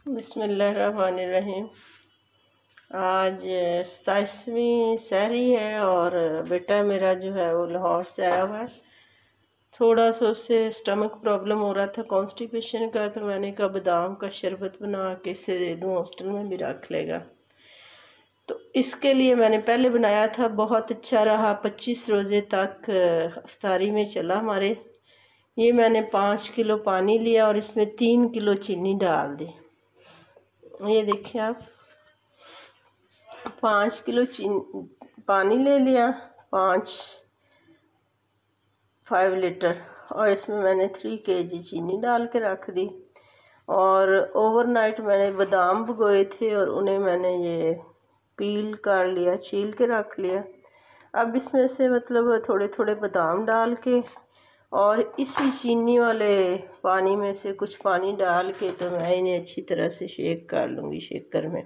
बिस्मिल्लाहिर्रहमानिर्रहीम। आज 27वीं सहरी है और बेटा मेरा जो है वो लाहौर से आया हुआ है। थोड़ा सा उससे स्टमक प्रॉब्लम हो रहा था, कॉन्स्टिपेशन का, तो मैंने कहा बादाम का शरबत बना के इसे दे दूँ, हॉस्टल में भी रख लेगा। तो इसके लिए मैंने पहले बनाया था, बहुत अच्छा रहा, 25 रोज़े तक अफ्तारी में चला हमारे। ये मैंने 5 किलो पानी लिया और इसमें 3 किलो चीनी डाल दी। ये देखिए आप, 5 किलो पानी ले लिया, 5 लीटर, और इसमें मैंने 3 kg चीनी डाल के रख दी। और ओवरनाइट मैंने बादाम भिगोए थे और उन्हें मैंने ये पील कर लिया, छील के रख लिया। अब इसमें से मतलब थोड़े थोड़े बादाम डाल के और इसी चीनी वाले पानी में से कुछ पानी डाल के तो मैं इन्हें अच्छी तरह से शेक कर लूँगी। शेकर में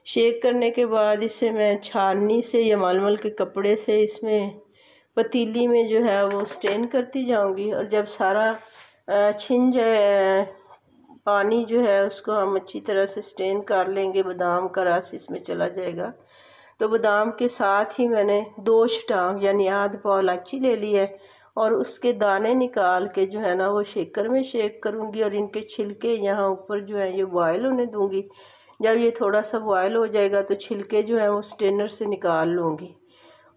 शेक करने के बाद इसे मैं छाननी से या मलमल के कपड़े से इसमें पतीली में जो है वो स्टेन करती जाऊँगी। और जब सारा छिन जाए पानी जो है उसको हम अच्छी तरह से स्टेन कर लेंगे, बादाम का रस इसमें चला जाएगा। तो बादाम के साथ ही मैंने 2 छटांग यानी आध पाव इलायची ले ली है और उसके दाने निकाल के जो है ना वो शेकर में शेक करूँगी और इनके छिलके यहाँ ऊपर जो है ये बॉयल होने दूँगी। जब ये थोड़ा सा बॉयल हो जाएगा तो छिलके जो है वो स्ट्रेनर से निकाल लूँगी।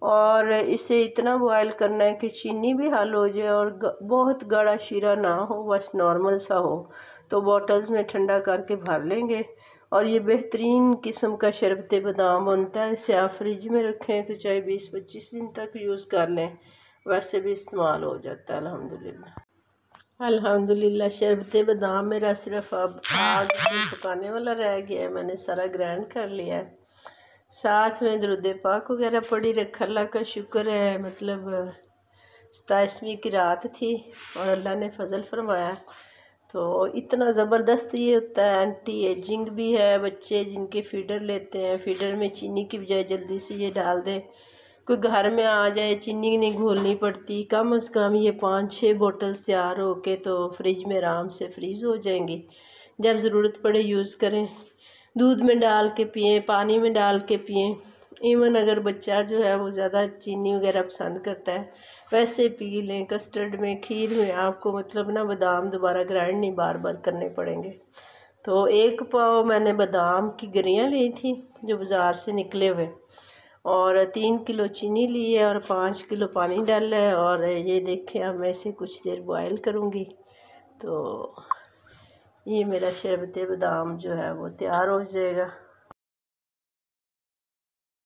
और इसे इतना बॉयल करना है कि चीनी भी हल हो जाए और बहुत गाढ़ा शीरा ना हो, बस नॉर्मल सा हो। तो बॉटल्स में ठंडा करके भर लेंगे और ये बेहतरीन किस्म का शरबत बादाम बनता है। इसे आप फ्रिज में रखें तो चाहे 20-25 दिन तक यूज़ कर लें, वैसे भी इस्तेमाल हो जाता है। अल्हम्दुलिल्लाह शरबत बादाम मेरा सिर्फ अब आग पकाने वाला रह गया है। मैंने सारा ग्राइंड कर लिया है, साथ में दरूद पाक वगैरह पड़ी रखा। अल्लाह का शुक्र है, मतलब 27वीं की रात थी और अल्लाह ने फजल फरमाया। तो इतना ज़बरदस्त ये होता है, एंटी एजिंग भी है। बच्चे जिनके फीडर लेते हैं, फीडर में चीनी की बजाय जल्दी से ये डाल दें। कोई घर में आ जाए, चीनी नहीं घोलनी पड़ती। कम से कम ये 5-6 बोतल्स तैयार हो के तो फ्रिज में आराम से फ्रीज़ हो जाएंगी। जब ज़रूरत पड़े यूज़ करें, दूध में डाल के पिएँ, पानी में डाल के पिएँ। इवन अगर बच्चा जो है वो ज़्यादा चीनी वगैरह पसंद करता है, वैसे पी लें। कस्टर्ड में, खीर में आपको मतलब ना बादाम दोबारा ग्राइंड नहीं बार बार करने पड़ेंगे। तो 1 पाव मैंने बादाम की गिरियाँ ली थी जो बाज़ार से निकले हुए, और 3 किलो चीनी ली है और 5 किलो पानी डाला है। और ये देखें, अब मैं इसे कुछ देर बॉयल करूँगी तो ये मेरा शरबत बादाम जो है वो तैयार हो जाएगा।